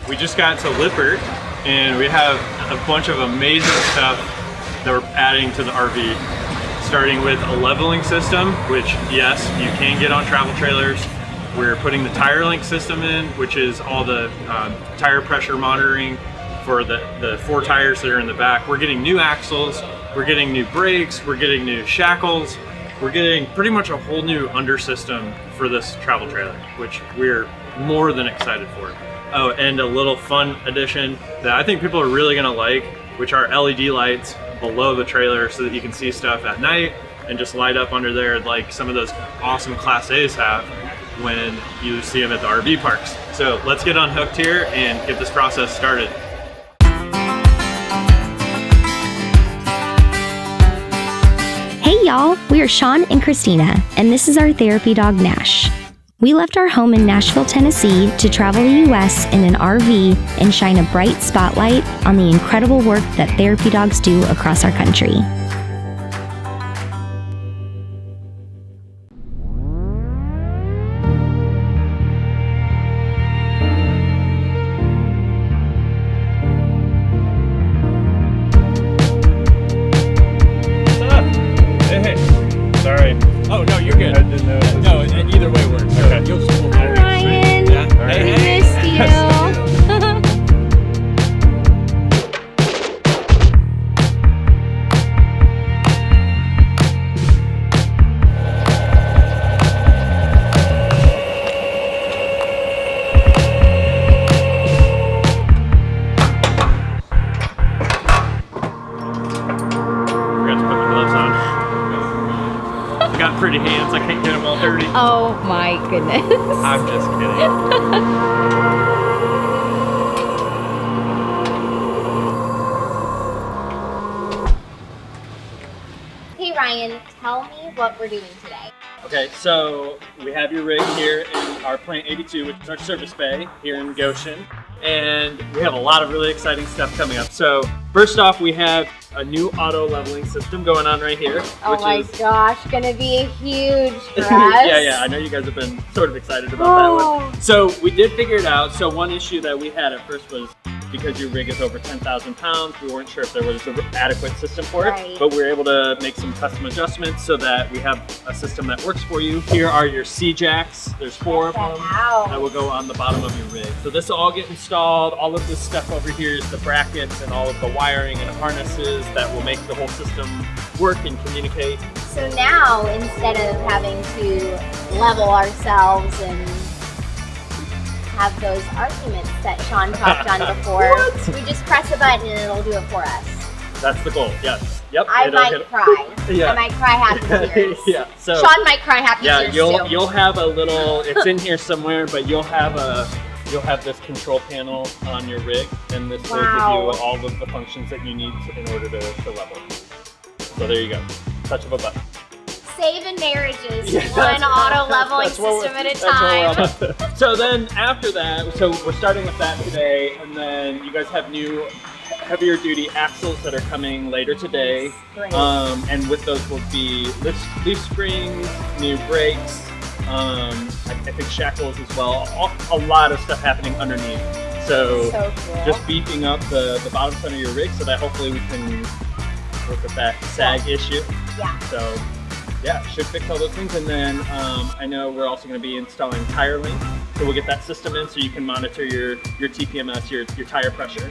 we just got to Lippert and we have a bunch of amazing stuff that we're adding to the RV. Starting with a leveling system, which yes, you can get on travel trailers. We're putting the Tire Linc system in, which is all the tire pressure monitoring for the 4 tires that are in the back. We're getting new axles, we're getting new brakes, we're getting new shackles. We're getting pretty much a whole new under system for this travel trailer, which we're more than excited for. Oh, and a little fun addition that I think people are really gonna like, which are LED lights below the trailer so that you can see stuff at night and just light up under there like some of those awesome Class A's have when you see them at the RV parks. So let's get unhooked here and get this process started. Hey y'all, we are Sean and Christina, and this is our therapy dog Nash. We left our home in Nashville, Tennessee to travel the US in an RV and shine a bright spotlight on the incredible work that therapy dogs do across our country. Oh, no, you're good. I didn't know. No, either way works. Okay. You'll just pull Hi, Ryan. Yeah. Hey, hey. Missed you. Got pretty hands, I can't get them all dirty. Oh my goodness. I'm just Hey Ryan, tell me what we're doing today. Okay, so we have your rig here in our Plant 82, which is our service bay here in Goshen. And we have a lot of really exciting stuff coming up. So first off, we have a new auto leveling system going on right here. Oh my gosh, gonna be a huge for us. Yeah, I know you guys have been sort of excited about that one. So we did figure it out. So one issue that we had at first was because your rig is over 10,000 pounds, we weren't sure if there was an adequate system for it, but we were able to make some custom adjustments so that we have a system that works for you. Here are your C-jacks. There's 4 of them that will go on the bottom of your rig. So this will all get installed. All of this stuff over here is the brackets and all of the wiring and harnesses that will make the whole system work and communicate. So now, instead of having to level ourselves and have those arguments that Sean talked on before, we just press a button and it'll do it for us. That's the goal, yes. Yep. I might cry. Yeah. I might cry happy tears. Yeah. So Sean might cry happy tears too. You'll have a little, it's in here somewhere, but you'll have this control panel on your rig, and this will give you all of the functions that you need in order to level. So there you go. Touch of a button. Saving marriages, one auto leveling system at a time. So then after that, so we're starting with that today, and then you guys have new heavier duty axles that are coming later today. And with those will be leaf springs, new brakes, I think shackles as well. A lot of stuff happening underneath. So cool. Just beefing up the bottom center of your rig so that hopefully we can work with that sag issue. Yeah. So yeah, should fix all those things. And then I know we're also going to be installing Tire Linc. So we'll get that system in so you can monitor your TPMS, your tire pressure.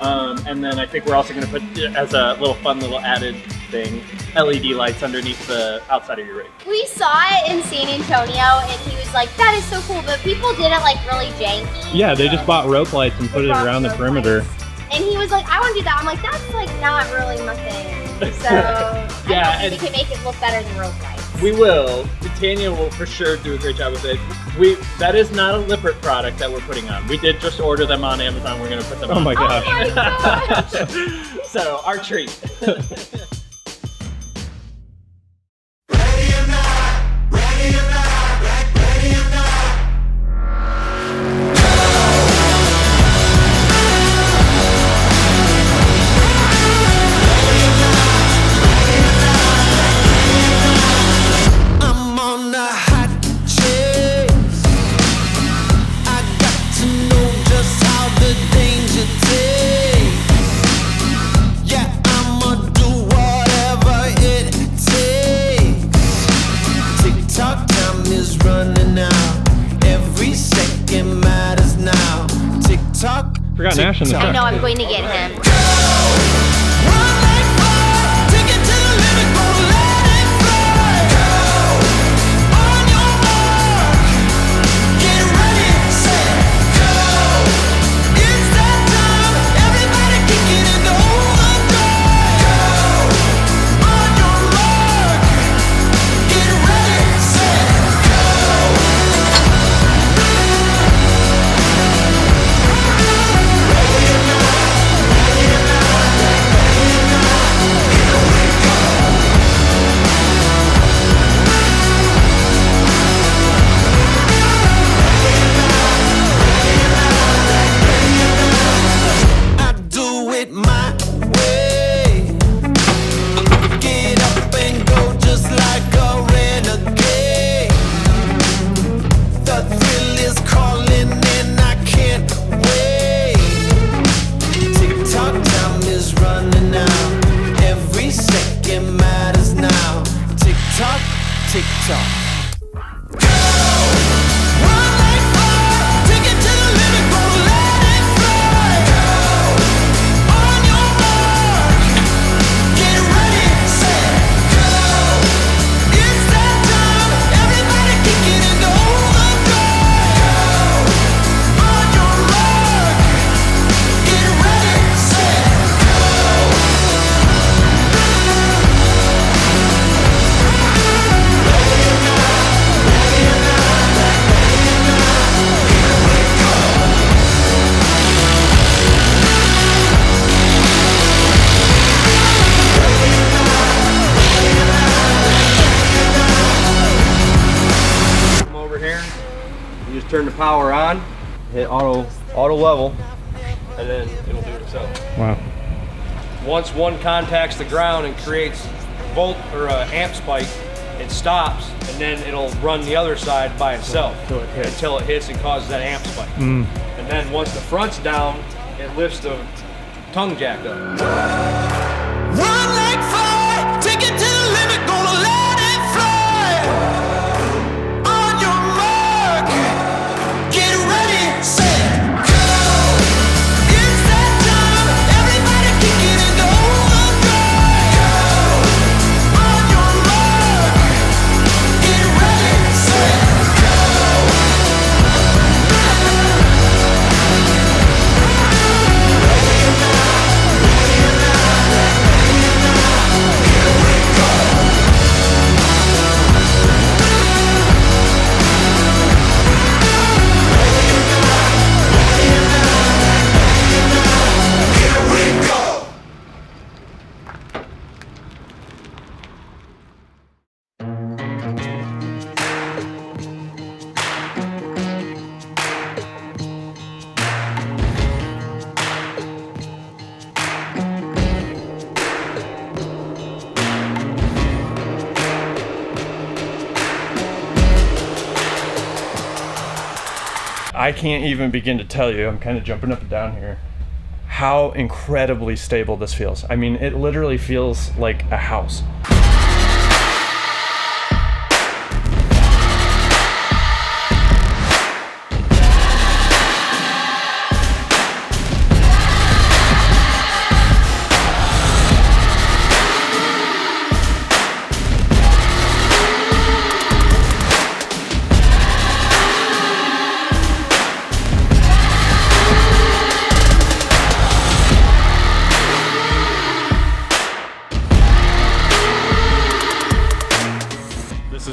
And then I think we're also going to put, as a little fun little added thing, LED lights underneath the outside of your rig. We saw it in San Antonio and he was like, that is so cool, but people did it like really janky. Yeah, they just bought rope lights and put it around the perimeter. And he was like, I want to do that. I'm like, that's like not really my thing. So yeah, I think we can make it look better than rope lights. We will. Tanya will for sure do a great job with it. That is not a Lippert product that we're putting on. We did just order them on Amazon. We're going to put them on. Oh my gosh. Oh my gosh. So our treat. The Forgot Nash in the I truck. know, I'm going to get him. Turn the power on, hit auto level, and then it'll do it itself. Wow. Once one contacts the ground and creates volt or amp spike, it stops, and then it'll run the other side by itself until it hits and causes that amp spike. And then once the front's down, it lifts the tongue jack up. Run like fire, take it to the limit, gonna let it fly. On your mark, get ready, set, go. It's that time, everybody kick it and go overdrive. On your mark, get ready, set, go. I can't even begin to tell you, I'm kind of jumping up and down here, how incredibly stable this feels. I mean, it literally feels like a house.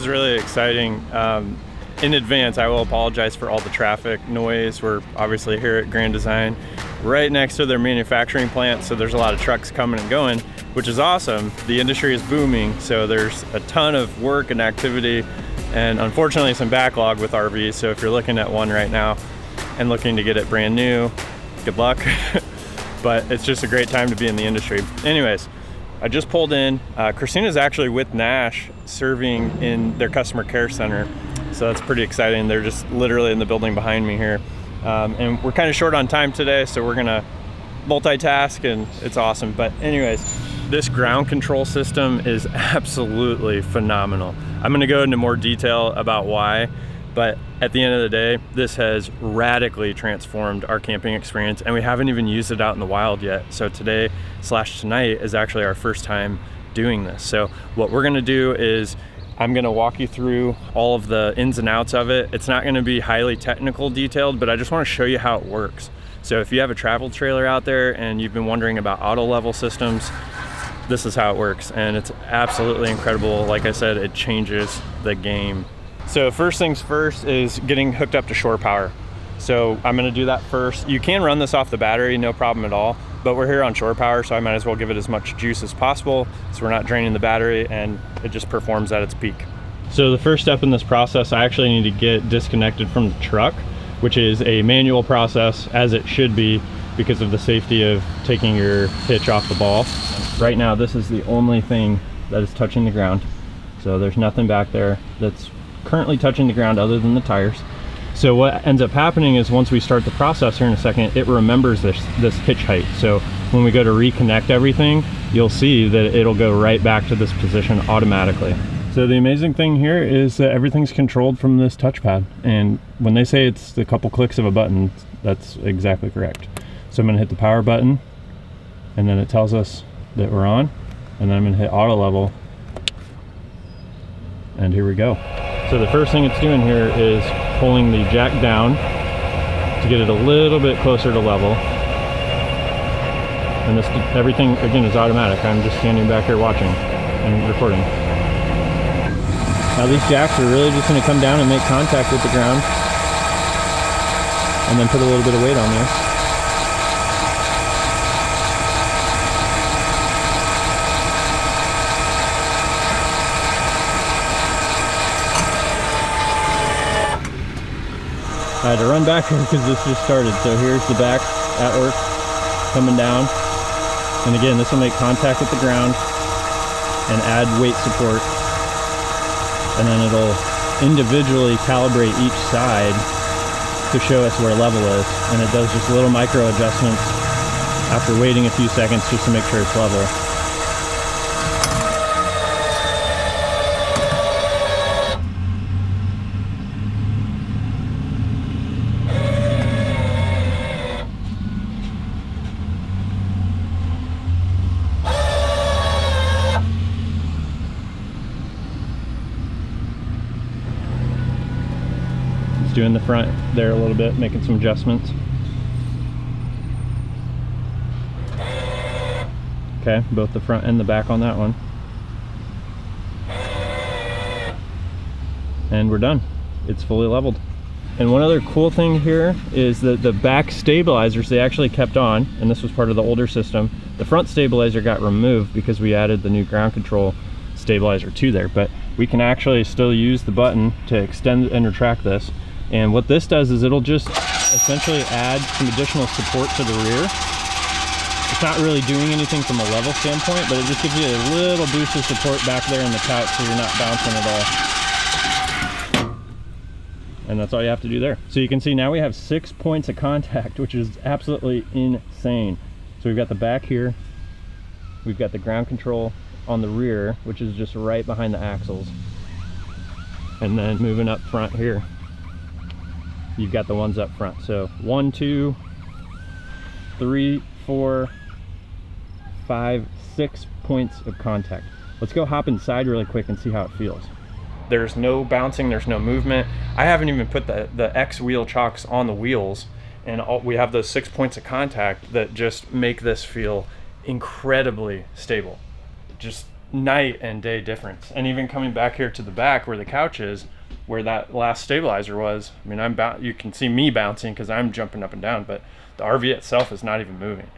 Really exciting. In advance, I will apologize for all the traffic noise. We're obviously here at Grand Design, right next to their manufacturing plant, so there's a lot of trucks coming and going, which is awesome. The industry is booming, so there's a ton of work and activity, and unfortunately some backlog with RVs. So if you're looking at one right now and looking to get it brand new, good luck. But it's just a great time to be in the industry. Anyways, I just pulled in. Christina's actually with Nash serving in their customer care center. So that's pretty exciting. They're just literally in the building behind me here. And we're kind of short on time today, so we're gonna multitask and it's awesome. But anyways, this ground control system is absolutely phenomenal. I'm gonna go into more detail about why, But at the end of the day, this has radically transformed our camping experience, and we haven't even used it out in the wild yet. So today / tonight is actually our first time doing this. So what we're gonna do is I'm gonna walk you through all of the ins and outs of it. It's not gonna be highly technical detailed, but I just wanna show you how it works. So if you have a travel trailer out there and you've been wondering about auto level systems, this is how it works, and it's absolutely incredible. Like I said, it changes the game. So first things first is getting hooked up to shore power. So I'm gonna do that first. You can run this off the battery, no problem at all, but we're here on shore power, so I might as well give it as much juice as possible so we're not draining the battery and it just performs at its peak. So the first step in this process, I actually need to get disconnected from the truck, which is a manual process, as it should be, because of the safety of taking your hitch off the ball. Right now, this is the only thing that is touching the ground. So there's nothing back there that's currently touching the ground other than the tires. So what ends up happening is once we start the process here in a second, it remembers this hitch height. So when we go to reconnect everything, you'll see that it'll go right back to this position automatically. So the amazing thing here is that everything's controlled from this touchpad. And when they say it's a couple clicks of a button, that's exactly correct. So I'm gonna hit the power button, and then it tells us that we're on, and then I'm gonna hit auto level, and here we go. So the first thing it's doing here is pulling the jack down to get it a little bit closer to level. And this, everything again is automatic. I'm just standing back here watching and recording. Now these jacks are really just going to come down and make contact with the ground and then put a little bit of weight on there. I had to run back here because this just started. So here's the back at work, coming down. And again, this will make contact with the ground and add weight support. And then it'll individually calibrate each side to show us where level is. And it does just little micro adjustments after waiting a few seconds just to make sure it's level. Doing the front there a little bit, making some adjustments. Okay, both the front and the back on that one. And we're done. It's fully leveled. And one other cool thing here is that the back stabilizers, they actually kept on, and this was part of the older system. The front stabilizer got removed because we added the new ground control stabilizer to there, but we can actually still use the button to extend and retract this. And what this does is it'll just essentially add some additional support to the rear. It's not really doing anything from a level standpoint, but it just gives you a little boost of support back there in the couch so you're not bouncing at all. And that's all you have to do there. So you can see now we have 6 points of contact, which is absolutely insane. So we've got the back here, we've got the ground control on the rear, which is just right behind the axles. And then moving up front here, you've got the ones up front. So 1, 2, 3, 4, 5, 6 points of contact. Let's go hop inside really quick and see how it feels. There's no bouncing, there's no movement. I haven't even put the X wheel chocks on the wheels, and we have those 6 points of contact that just make this feel incredibly stable. Just night and day difference. And even coming back here to the back where the couch is, where that last stabilizer was, I mean, you can see me bouncing because I'm jumping up and down, but the RV itself is not even moving.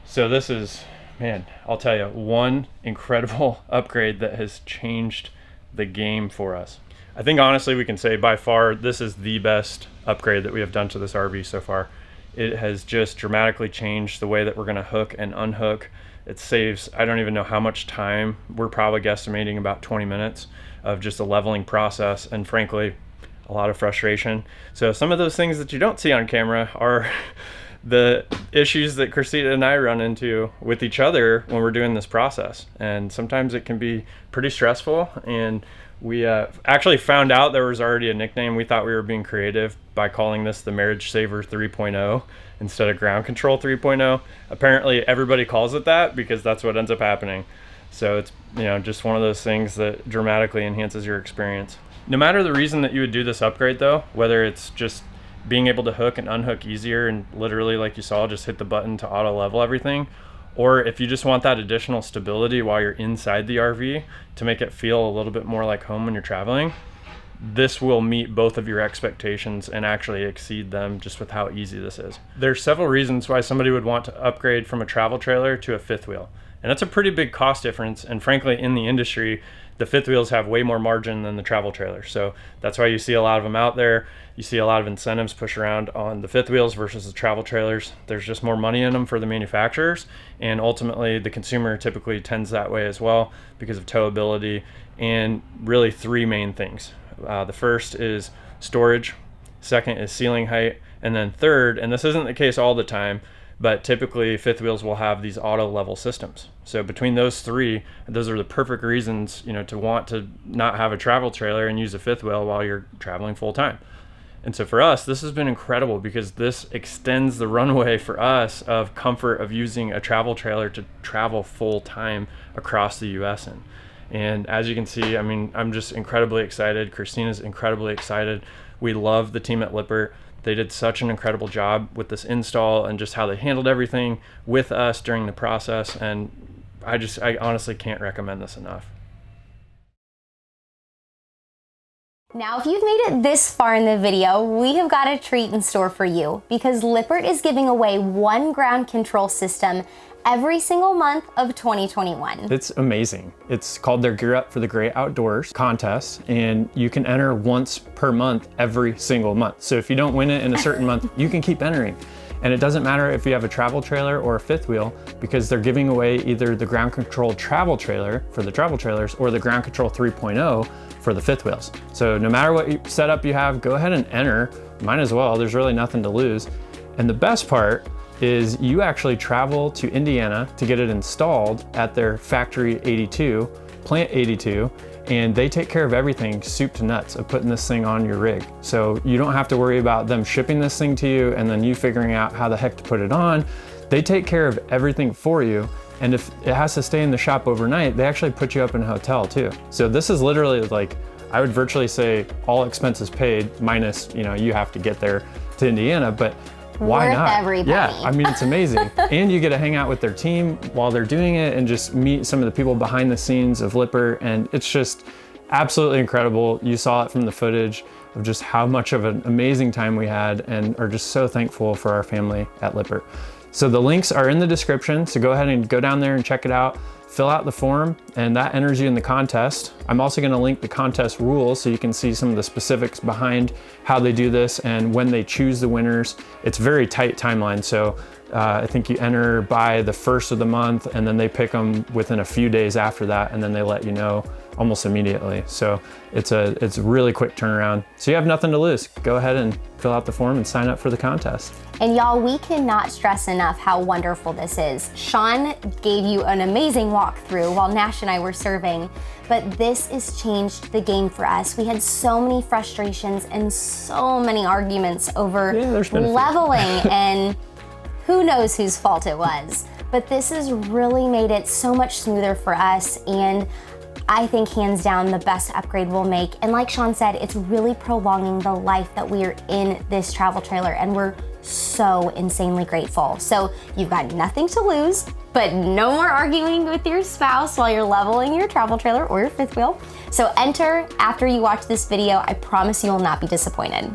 So this is, man, I'll tell you, one incredible upgrade that has changed the game for us. I think honestly we can say by far this is the best upgrade that we have done to this RV so far. It has just dramatically changed the way that we're going to hook and unhook. It saves, I don't even know how much time. We're probably guesstimating about 20 minutes of just a leveling process, and frankly, a lot of frustration. So some of those things that you don't see on camera are the issues that Christina and I run into with each other when we're doing this process. And sometimes it can be pretty stressful. And we actually found out there was already a nickname. We thought we were being creative by calling this the Marriage Saver 3.0 instead of Ground Control 3.0. Apparently everybody calls it that because that's what ends up happening. So it's, you know, just one of those things that dramatically enhances your experience. No matter the reason that you would do this upgrade though, whether it's just being able to hook and unhook easier and literally, like you saw, just hit the button to auto level everything, or if you just want that additional stability while you're inside the RV to make it feel a little bit more like home when you're traveling, this will meet both of your expectations and actually exceed them just with how easy this is. There's several reasons why somebody would want to upgrade from a travel trailer to a fifth wheel. And that's a pretty big cost difference. And frankly, in the industry, the fifth wheels have way more margin than the travel trailer. So that's why you see a lot of them out there. You see a lot of incentives push around on the fifth wheels versus the travel trailers. There's just more money in them for the manufacturers. And ultimately, the consumer typically tends that way as well because of towability and really three main things. The first is storage. Second is ceiling height. And then third, and this isn't the case all the time, but typically fifth wheels will have these auto level systems. So between those three, those are the perfect reasons, you know, to want to not have a travel trailer and use a fifth wheel while you're traveling full time. And so for us, this has been incredible because this extends the runway for us of comfort of using a travel trailer to travel full time across the US in. And as you can see, I mean, I'm just incredibly excited. Christina's incredibly excited. We love the team at Lippert. They did such an incredible job with this install and just how they handled everything with us during the process. And I honestly can't recommend this enough. Now, if you've made it this far in the video, we have got a treat in store for you because Lippert is giving away one ground control system every single month of 2021. It's amazing. It's called their Gear Up for the Great Outdoors contest, and you can enter once per month every single month. So if you don't win it in a certain month, you can keep entering. And it doesn't matter if you have a travel trailer or a fifth wheel because they're giving away either the Ground Control travel trailer for the travel trailers or the Ground Control 3.0 for the fifth wheels. So no matter what setup you have, go ahead and enter. Might as well, there's really nothing to lose. And the best part is you actually travel to Indiana to get it installed at their factory 82, plant 82, and they take care of everything soup to nuts of putting this thing on your rig. So you don't have to worry about them shipping this thing to you and then you figuring out how the heck to put it on. They take care of everything for you. And if it has to stay in the shop overnight, they actually put you up in a hotel too. So this is literally like, I would virtually say all expenses paid minus, you know, you have to get there to Indiana, but why Worth not? every penny. Yeah, I mean, it's amazing. And you get to hang out with their team while they're doing it and just meet some of the people behind the scenes of Lippert. And it's just absolutely incredible. You saw it from the footage of just how much of an amazing time we had and are just so thankful for our family at Lippert. So the links are in the description. So go ahead and go down there and check it out. Fill out the form and that enters you in the contest. I'm also gonna link the contest rules so you can see some of the specifics behind how they do this and when they choose the winners. It's very tight timeline. So I think you enter by the first of the month and then they pick them within a few days after that and then they let you know almost immediately. So it's a really quick turnaround. So you have nothing to lose. Go ahead and fill out the form and sign up for the contest. And y'all, we cannot stress enough how wonderful this is. Sean gave you an amazing walkthrough while Nash and I were serving, but this has changed the game for us. We had so many frustrations and so many arguments over leveling and who knows whose fault it was. But this has really made it so much smoother for us, and I think hands down the best upgrade we'll make. And like Sean said, it's really prolonging the life that we are in this travel trailer, and we're so insanely grateful. So you've got nothing to lose, but no more arguing with your spouse while you're leveling your travel trailer or your fifth wheel. So enter after you watch this video. I promise you will not be disappointed.